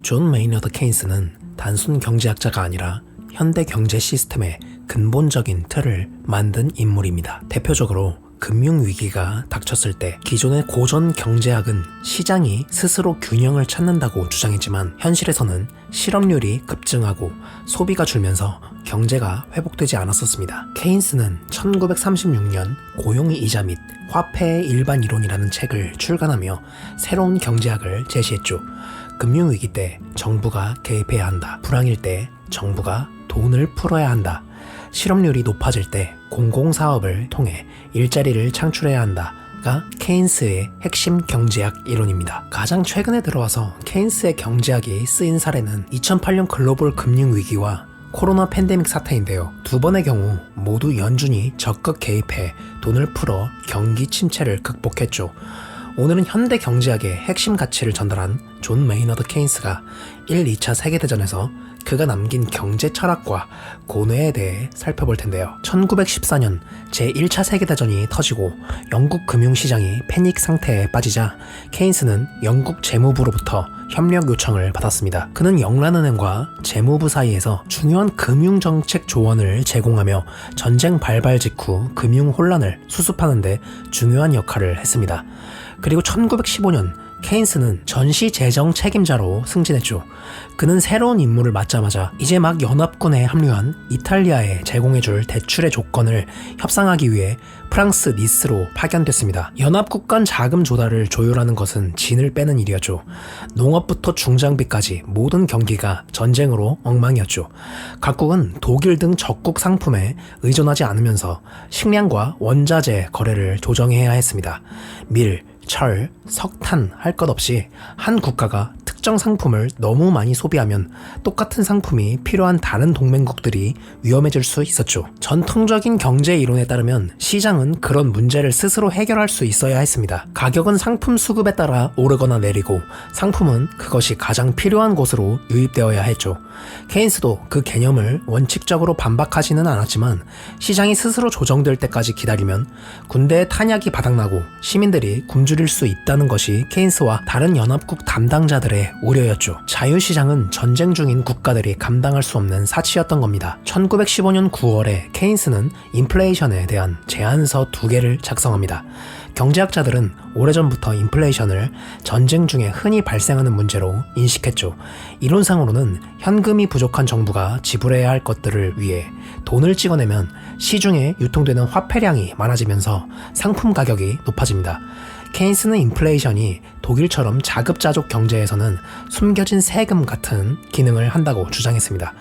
존 메이너드 케인스는 단순 경제학자가 아니라 현대 경제 시스템의 근본적인 틀을 만든 인물입니다. 대표적으로 금융위기가 닥쳤을 때 기존의 고전 경제학은 시장이 스스로 균형을 찾는다고 주장했지만 현실에서는 실업률이 급증하고 소비가 줄면서 경제가 회복되지 않았었습니다. 케인스는 1936년 고용의 이자 및 화폐의 일반 이론이라는 책을 출간하며 새로운 경제학을 제시했죠. 금융위기 때 정부가 개입해야 한다. 불황일 때 정부가 돈을 풀어야 한다. 실업률이 높아질 때 공공사업을 통해 일자리를 창출해야 한다가 케인스의 핵심 경제학 이론입니다. 가장 최근에 들어와서 케인스의 경제학이 쓰인 사례는 2008년 글로벌 금융위기와 코로나 팬데믹 사태인데요. 두 번의 경우 모두 연준이 적극 개입해 돈을 풀어 경기 침체를 극복했죠. 오늘은 현대 경제학의 핵심 가치를 전달한 존 메이너드 케인스가 1, 2차 세계대전에서 그가 남긴 경제 철학과 고뇌에 대해 살펴볼 텐데요. 1914년 제1차 세계대전이 터지고 영국 금융시장이 패닉 상태에 빠지자 케인스는 영국 재무부로부터 협력 요청을 받았습니다. 그는 영란은행과 재무부 사이에서 중요한 금융정책 조언을 제공하며 전쟁 발발 직후 금융 혼란을 수습하는 데 중요한 역할을 했습니다. 그리고 1915년 케인스는 전시 재정 책임자로 승진했죠. 그는 새로운 임무를 맡자마자 이제 막 연합군에 합류한 이탈리아에 제공해줄 대출의 조건을 협상하기 위해 프랑스 니스로 파견됐습니다. 연합국 간 자금 조달을 조율하는 것은 진을 빼는 일이었죠. 농업부터 중장비까지 모든 경기가 전쟁으로 엉망이었죠. 각국은 독일 등 적국 상품에 의존하지 않으면서 식량과 원자재 거래를 조정해야 했습니다. 밀, 철, 석탄 할 것 없이 한 국가가 특정 상품을 너무 많이 소비하면 똑같은 상품이 필요한 다른 동맹국들이 위험해질 수 있었죠. 전통적인 경제 이론에 따르면 시장은 그런 문제를 스스로 해결할 수 있어야 했습니다. 가격은 상품 수급에 따라 오르거나 내리고 상품은 그것이 가장 필요한 곳으로 유입되어야 했죠. 케인스도 그 개념을 원칙적으로 반박하지는 않았지만 시장이 스스로 조정될 때까지 기다리면 군대의 탄약이 바닥나고 시민들이 굶주릴 수 있다는 것이 케인스와 다른 연합국 담당자들의 우려였죠. 자유시장은 전쟁 중인 국가들이 감당할 수 없는 사치였던 겁니다. 1915년 9월에 케인스는 인플레이션에 대한 제안서 2개를 작성합니다. 경제학자들은 오래전부터 인플레이션을 전쟁 중에 흔히 발생하는 문제로 인식했죠. 이론상으로는 현금이 부족한 정부가 지불해야 할 것들을 위해 돈을 찍어내면 시중에 유통되는 화폐량이 많아지면서 상품 가격이 높아집니다. 케인스는 인플레이션이 독일처럼 자급자족 경제에서는 숨겨진 세금 같은 기능을 한다고 주장했습니다.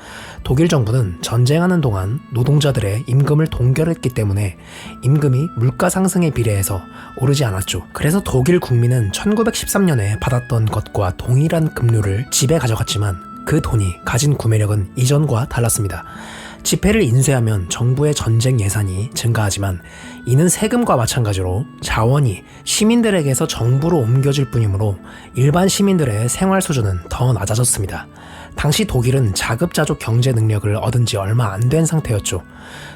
독일 정부는 전쟁하는 동안 노동자들의 임금을 동결했기 때문에 임금이 물가 상승에 비례해서 오르지 않았죠. 그래서 독일 국민은 1913년에 받았던 것과 동일한 급료를 집에 가져갔지만 그 돈이 가진 구매력은 이전과 달랐습니다. 지폐를 인쇄하면 정부의 전쟁 예산이 증가하지만 이는 세금과 마찬가지로 자원이 시민들에게서 정부로 옮겨질 뿐이므로 일반 시민들의 생활 수준은 더 낮아졌습니다. 당시 독일은 자급자족 경제 능력을 얻은 지 얼마 안 된 상태였죠.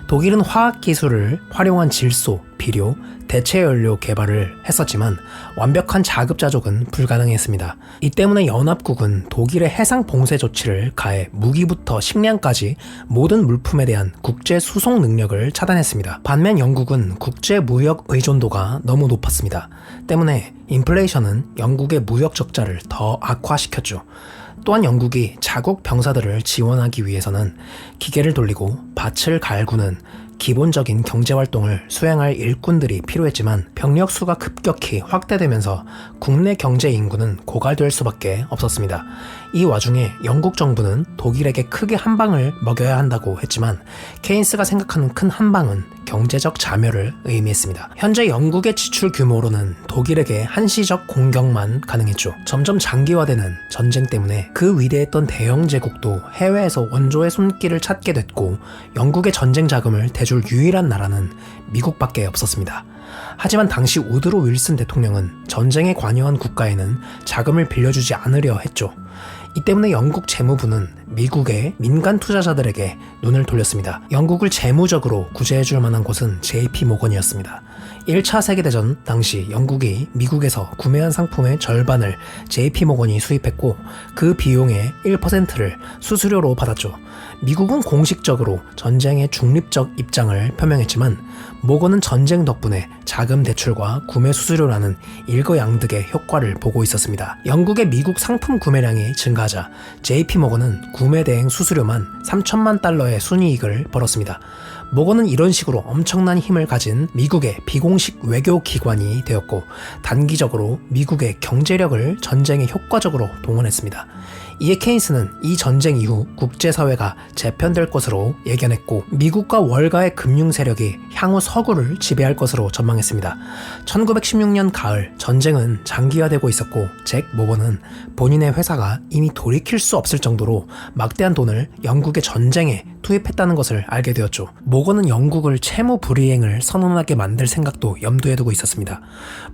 독일은 화학기술을 활용한 질소, 비료, 대체연료 개발을 했었지만 완벽한 자급자족은 불가능했습니다. 이 때문에 연합국은 독일의 해상 봉쇄 조치를 가해 무기부터 식량까지 모든 물품에 대한 국제 수송 능력을 차단했습니다. 반면 영국은 국제 무역 의존도가 너무 높았습니다. 때문에 인플레이션은 영국의 무역 적자를 더 악화시켰죠. 또한 영국이 자국 병사들을 지원하기 위해서는 기계를 돌리고 밭을 갈구는 기본적인 경제활동을 수행할 일꾼들이 필요했지만 병력 수가 급격히 확대되면서 국내 경제 인구는 고갈될 수밖에 없었습니다. 이 와중에 영국 정부는 독일에게 크게 한 방을 먹여야 한다고 했지만 케인스가 생각하는 큰 한 방은 경제적 자멸을 의미했습니다. 현재 영국의 지출 규모로는 독일에게 한시적 공격만 가능했죠. 점점 장기화되는 전쟁 때문에 그 위대했던 대영 제국도 해외에서 원조의 손길을 찾게 됐고 영국의 전쟁 자금을 대줄 유일한 나라는 미국밖에 없었습니다. 하지만 당시 우드로 윌슨 대통령은 전쟁에 관여한 국가에는 자금을 빌려주지 않으려 했죠. 이 때문에 영국 재무부는 미국의 민간 투자자들에게 눈을 돌렸습니다. 영국을 재무적으로 구제해줄 만한 곳은 JP 모건이었습니다. 1차 세계대전 당시 영국이 미국에서 구매한 상품의 절반을 JP 모건이 수입했고 그 비용의 1%를 수수료로 받았죠. 미국은 공식적으로 전쟁의 중립적 입장을 표명했지만 모건은 전쟁 덕분에 자금 대출과 구매 수수료라는 일거양득의 효과를 보고 있었습니다. 영국의 미국 상품 구매량이 증가하자 JP 모건은 구매 대행 수수료만 3천만 달러의 순이익을 벌었습니다. 모건은 이런 식으로 엄청난 힘을 가진 미국의 비공식 외교 기관이 되었고 단기적으로 미국의 경제력을 전쟁에 효과적으로 동원했습니다. 이에 케인스는 이 전쟁 이후 국제사회가 재편될 것으로 예견했고 미국과 월가의 금융 세력이 향후 서구를 지배할 것으로 전망했습니다. 1916년 가을 전쟁은 장기화되고 있었고 잭 모건은 본인의 회사가 이미 돌이킬 수 없을 정도로 막대한 돈을 영국의 전쟁에 투입했다는 것을 알게 되었죠. 모건은 영국을 채무 불이행을 선언하게 만들 생각도 염두에 두고 있었습니다.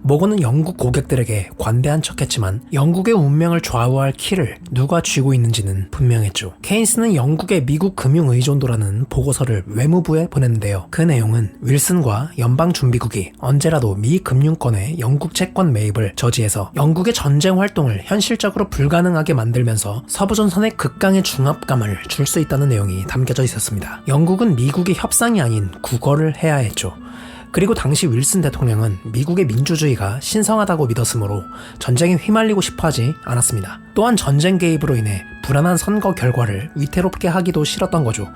모건은 영국 고객들에게 관대한 척했지만 영국의 운명을 좌우할 키를 누가 쥐고 있는지는 분명했죠. 케인스는 영국의 미국 금융 의존도라는 보고서를 외무부에 보냈는데요. 그 내용은 윌슨과 연방준비국이 언제라도 미 금융권의 영국 채권 매입을 저지해서 영국의 전쟁 활동을 현실적으로 불가능하게 만들면서 서부전선의 극강의 중압감을 줄 수 있다는 내용이 담겨져 있었습니다. 영국은 미국의 협상이 아닌 국어를 해야 했죠. 그리고 당시 윌슨 대통령은 미국의 민주주의가 신성하다고 믿었으므로 전쟁에 휘말리고 싶어하지 않았습니다. 또한 전쟁 개입으로 인해 불안한 선거 결과를 위태롭게 하기도 싫었던 거죠.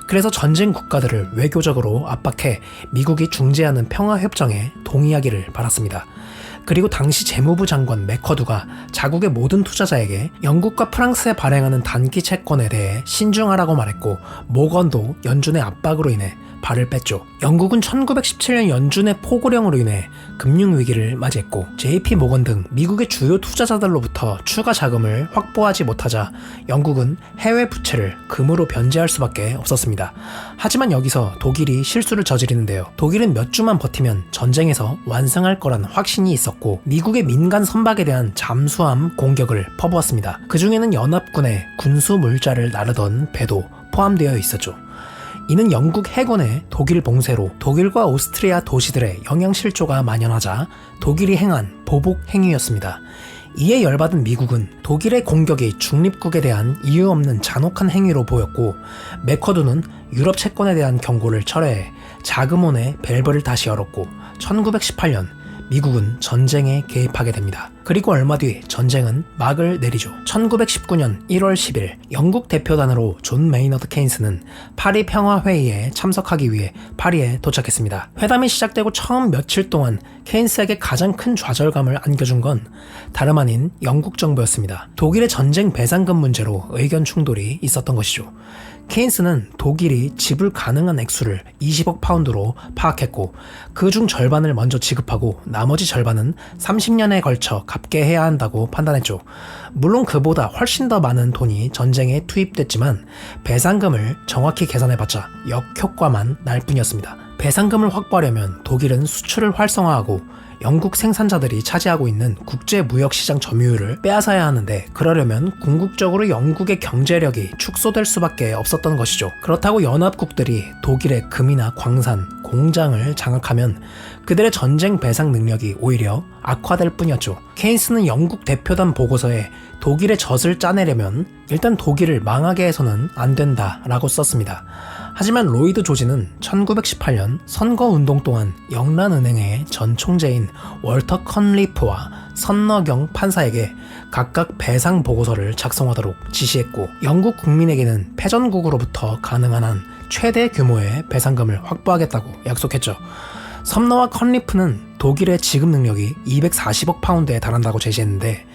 그래서 전쟁 국가들을 외교적으로 압박해 미국이 중재하는 평화협정에 동의하기를 바랐습니다. 그리고 당시 재무부 장관 매커두가 자국의 모든 투자자에게 영국과 프랑스에 발행하는 단기 채권에 대해 신중하라고 말했고 모건도 연준의 압박으로 인해 발을 뺐죠. 영국은 1917년 연준의 포고령으로 인해 금융위기를 맞이했고 JP 모건 등 미국의 주요 투자자들로부터 추가 자금을 확보하지 못하자 영국은 해외 부채를 금으로 변제할 수밖에 없었습니다. 하지만 여기서 독일이 실수를 저지르는데요. 독일은 몇 주만 버티면 전쟁에서 완승할 거란 확신이 있었고 미국의 민간 선박에 대한 잠수함 공격을 퍼부었습니다. 그 중에는 연합군의 군수 물자를 나르던 배도 포함되어 있었죠. 이는 영국 해군의 독일 봉쇄로 독일과 오스트리아 도시들의 영향실조가 만연하자 독일이 행한 보복 행위였습니다. 이에 열받은 미국은 독일의 공격이 중립국에 대한 이유 없는 잔혹한 행위로 보였고 매커두는 유럽 채권에 대한 경고를 철회해 자금혼의 밸브를 다시 열었고 1918년 미국은 전쟁에 개입하게 됩니다. 그리고 얼마 뒤 전쟁은 막을 내리죠. 1919년 1월 10일 영국 대표단으로 존 메이너드 케인스는 파리 평화회의에 참석하기 위해 파리에 도착했습니다. 회담이 시작되고 처음 며칠 동안 케인스에게 가장 큰 좌절감을 안겨준 건 다름 아닌 영국 정부였습니다. 독일의 전쟁 배상금 문제로 의견 충돌이 있었던 것이죠. 케인스는 독일이 지불 가능한 액수를 20억 파운드로 파악했고 그중 절반을 먼저 지급하고 나머지 절반은 30년에 걸쳐 갚게 해야 한다고 판단했죠. 물론 그보다 훨씬 더 많은 돈이 전쟁에 투입됐지만 배상금을 정확히 계산해봤자 역효과만 날 뿐이었습니다. 배상금을 확보하려면 독일은 수출을 활성화하고 영국 생산자들이 차지하고 있는 국제무역시장 점유율을 빼앗아야 하는데 그러려면 궁극적으로 영국의 경제력이 축소될 수밖에 없었던 것이죠. 그렇다고 연합국들이 독일의 금이나 광산, 공장을 장악하면 그들의 전쟁 배상 능력이 오히려 악화될 뿐이었죠. 케인스는 영국 대표단 보고서에 독일의 젖을 짜내려면 일단 독일을 망하게 해서는 안 된다라고 썼습니다. 하지만 로이드 조지는 1918년 선거운동 동안 영란은행의 전 총재인 월터 컨리프와 선너경 판사에게 각각 배상 보고서를 작성하도록 지시했고 영국 국민에게는 패전국으로부터 가능한 한 최대 규모의 배상금을 확보하겠다고 약속했죠. 섬너와 컨리프는 독일의 지급 능력이 240억 파운드에 달한다고 제시했는데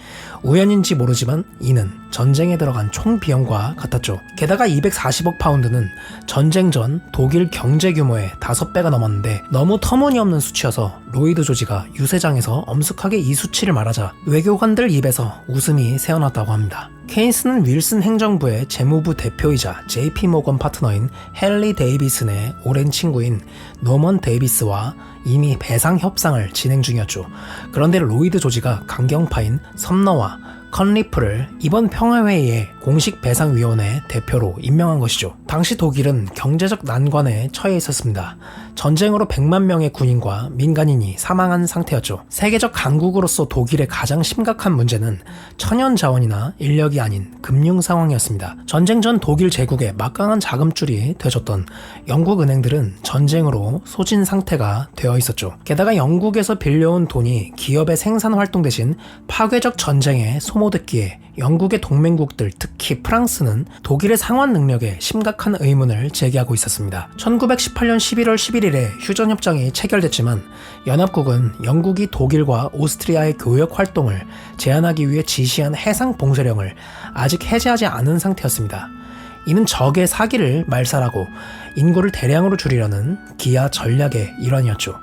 우연인지 모르지만 이는 전쟁에 들어간 총 비용과 같았죠. 게다가 240억 파운드는 전쟁 전 독일 경제 규모의 5배가 넘었는데 너무 터무니없는 수치여서 로이드 조지가 유세장에서 엄숙하게 이 수치를 말하자 외교관들 입에서 웃음이 새어났다고 합니다. 케인스는 윌슨 행정부의 재무부 대표이자 JP 모건 파트너인 헨리 데이비슨의 오랜 친구인 노먼 데이비스와 이미 배상 협상을 진행 중이었죠. 그런데 로이드 조지가 강경파인 섬너와 컨리프를 이번 평화회의의 공식 배상위원회 대표로 임명한 것이죠. 당시 독일은 경제적 난관에 처해 있었습니다. 전쟁으로 100만 명의 군인과 민간인이 사망한 상태였죠. 세계적 강국으로서 독일의 가장 심각한 문제는 천연 자원이나 인력이 아닌 금융 상황이었습니다. 전쟁 전 독일 제국의 막강한 자금줄이 되어줬던 영국 은행들은 전쟁으로 소진 상태가 되어 있었죠. 게다가 영국에서 빌려온 돈이 기업의 생산 활동 대신 파괴적 전쟁에 소모됐기에 영국의 동맹국들, 특히 프랑스는 독일의 상환 능력에 심각한 의문을 제기하고 있었습니다. 1918년 11월 11일에 휴전협정이 체결됐지만 연합국은 영국이 독일과 오스트리아의 교역 활동을 제한하기 위해 지시한 해상 봉쇄령을 아직 해제하지 않은 상태였습니다. 이는 적의 사기를 말살하고 인구를 대량으로 줄이려는 기아 전략의 일환이었죠.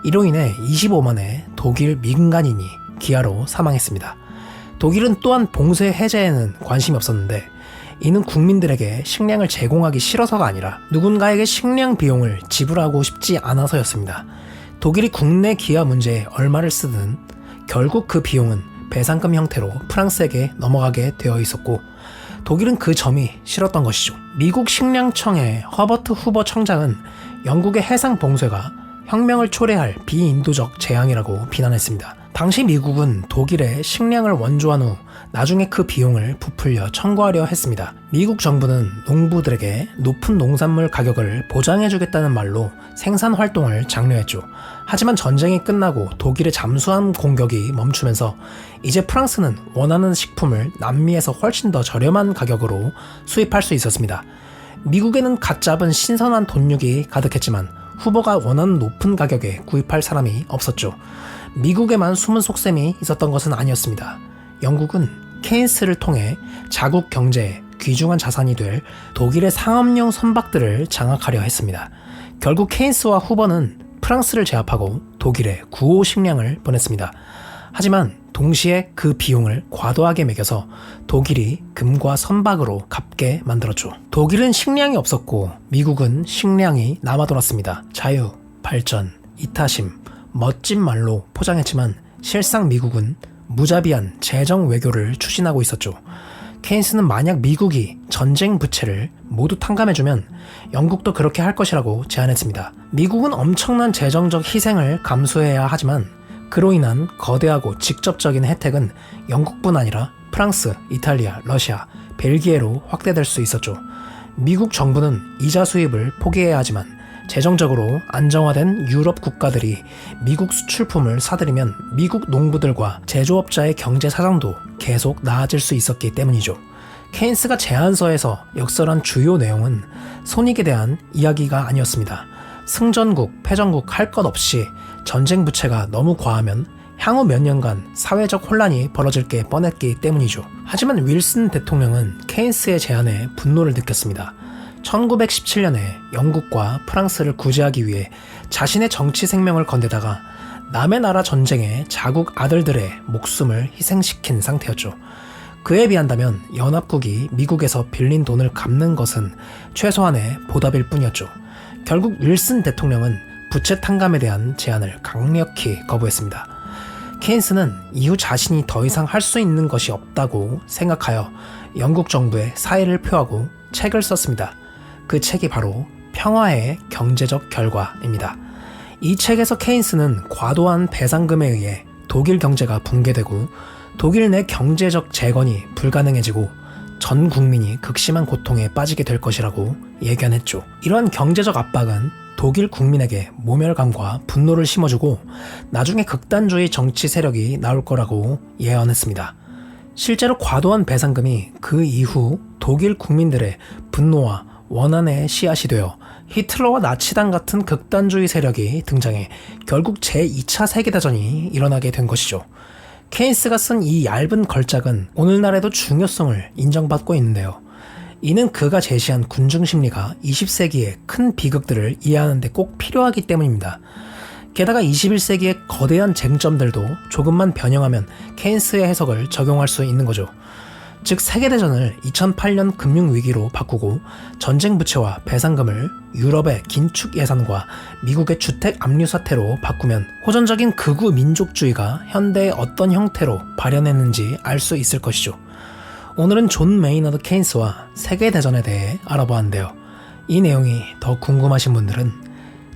이로 인해 25만의 독일 민간인이 기아로 사망했습니다. 독일은 또한 봉쇄 해제에는 관심이 없었는데 이는 국민들에게 식량을 제공하기 싫어서가 아니라 누군가에게 식량 비용을 지불하고 싶지 않아서였습니다. 독일이 국내 기아 문제에 얼마를 쓰든 결국 그 비용은 배상금 형태로 프랑스에게 넘어가게 되어 있었고 독일은 그 점이 싫었던 것이죠. 미국 식량청의 허버트 후버 청장은 영국의 해상 봉쇄가 혁명을 초래할 비인도적 재앙이라고 비난했습니다. 당시 미국은 독일에 식량을 원조한 후 나중에 그 비용을 부풀려 청구하려 했습니다. 미국 정부는 농부들에게 높은 농산물 가격을 보장해주겠다는 말로 생산 활동을 장려했죠. 하지만 전쟁이 끝나고 독일의 잠수함 공격이 멈추면서 이제 프랑스는 원하는 식품을 남미에서 훨씬 더 저렴한 가격으로 수입할 수 있었습니다. 미국에는 갓 잡은 신선한 돈육이 가득했지만 후보가 원하는 높은 가격에 구입할 사람이 없었죠. 미국에만 숨은 속셈이 있었던 것은 아니었습니다. 영국은 케인스를 통해 자국 경제의 귀중한 자산이 될 독일의 상업용 선박들을 장악하려 했습니다. 결국 케인스와 후보는 프랑스를 제압하고 독일에 구호 식량을 보냈습니다. 하지만 동시에 그 비용을 과도하게 매겨서 독일이 금과 선박으로 갚게 만들었죠. 독일은 식량이 없었고 미국은 식량이 남아돌았습니다. 자유, 발전, 이타심, 멋진 말로 포장했지만 실상 미국은 무자비한 재정 외교를 추진하고 있었죠. 케인스는 만약 미국이 전쟁 부채를 모두 탕감해주면 영국도 그렇게 할 것이라고 제안했습니다. 미국은 엄청난 재정적 희생을 감수해야 하지만 그로 인한 거대하고 직접적인 혜택은 영국뿐 아니라 프랑스, 이탈리아, 러시아, 벨기에로 확대될 수 있었죠. 미국 정부는 이자 수입을 포기해야 하지만 재정적으로 안정화된 유럽 국가들이 미국 수출품을 사들이면 미국 농부들과 제조업자의 경제 사정도 계속 나아질 수 있었기 때문이죠. 케인스가 제안서에서 역설한 주요 내용은 손익에 대한 이야기가 아니었습니다. 승전국, 패전국 할 것 없이 전쟁 부채가 너무 과하면 향후 몇 년간 사회적 혼란이 벌어질 게 뻔했기 때문이죠. 하지만 윌슨 대통령은 케인스의 제안에 분노를 느꼈습니다. 1917년에 영국과 프랑스를 구제하기 위해 자신의 정치 생명을 건네다가 남의 나라 전쟁에 자국 아들들의 목숨을 희생시킨 상태였죠. 그에 비한다면 연합국이 미국에서 빌린 돈을 갚는 것은 최소한의 보답일 뿐이었죠. 결국 윌슨 대통령은 부채 탕감에 대한 제안을 강력히 거부했습니다. 케인스는 이후 자신이 더 이상 할 수 있는 것이 없다고 생각하여 영국 정부에 사의를 표하고 책을 썼습니다. 그 책이 바로 평화의 경제적 결과입니다. 이 책에서 케인스는 과도한 배상금에 의해 독일 경제가 붕괴되고 독일 내 경제적 재건이 불가능해지고 전 국민이 극심한 고통에 빠지게 될 것이라고 예견했죠. 이러한 경제적 압박은 독일 국민에게 모멸감과 분노를 심어주고 나중에 극단주의 정치 세력이 나올 거라고 예언했습니다. 실제로 과도한 배상금이 그 이후 독일 국민들의 분노와 원한의 씨앗이 되어 히틀러와 나치당 같은 극단주의 세력이 등장해 결국 제2차 세계대전이 일어나게 된 것이죠. 케인스가 쓴 이 얇은 걸작은 오늘날에도 중요성을 인정받고 있는데요. 이는 그가 제시한 군중심리가 20세기의 큰 비극들을 이해하는 데 꼭 필요하기 때문입니다. 게다가 21세기의 거대한 쟁점들도 조금만 변형하면 케인스의 해석을 적용할 수 있는 거죠. 즉 세계대전을 2008년 금융위기로 바꾸고 전쟁 부채와 배상금을 유럽의 긴축 예산과 미국의 주택 압류 사태로 바꾸면 호전적인 극우 민족주의가 현대의 어떤 형태로 발현했는지 알 수 있을 것이죠. 오늘은 존 메이너드 케인스와 세계대전에 대해 알아보았는데요. 이 내용이 더 궁금하신 분들은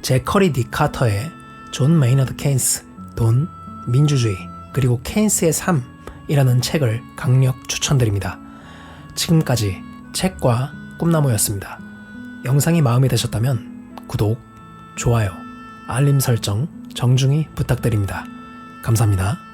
제커리 디 카터의 존 메이너드 케인스, 돈, 민주주의, 그리고 케인스의 삶이라는 책을 강력 추천드립니다. 지금까지 책과 꿈나무였습니다. 영상이 마음에 드셨다면 구독, 좋아요, 알림 설정 정중히 부탁드립니다. 감사합니다.